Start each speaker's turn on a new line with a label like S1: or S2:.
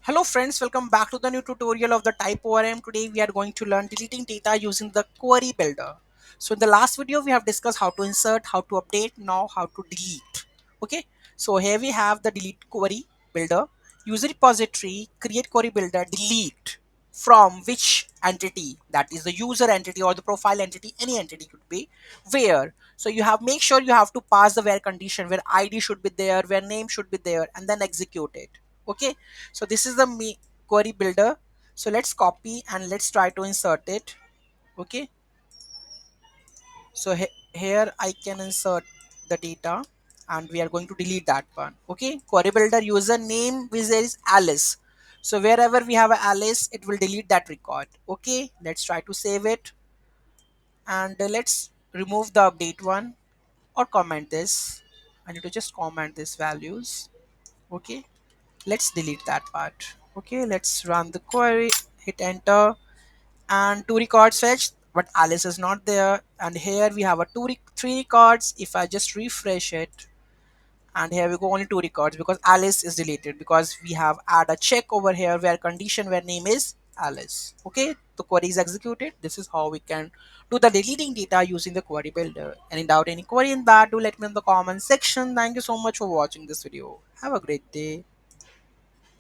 S1: Hello friends, welcome back to the new tutorial of the TypeORM. Today we are going to learn deleting data using the query builder. So in the last video we have discussed how to insert, how to update, now how to delete. Okay, so here we have the delete query builder, user repository, create query builder, delete from which entity, that is the user entity or the profile entity, any entity could be, where. So you have make sure you have to pass the where condition where ID should be there, where name should be there, and then execute it. Okay, so this is the query builder. So let's copy and let's try to insert it. Okay, so here I can insert the data and we are going to delete that one. Okay, query builder username is Alice. So wherever we have a Alice, it will delete that record. Okay, let's try to save it and let's remove the update one or comment this. I need to just comment these values. Okay, let's delete that part. Okay, let's run the query, hit enter, and two records fetched, but Alice is not there. And here we have a three records. If I just refresh it, and here we go, only two records because Alice is deleted, because we have add a check over here where condition where name is Alice. Okay, the query is executed. This is how we can do the deleting data using the query builder. Any doubt, any query in that, do let me in the comment section. Thank you so much for watching this video. Have a great day.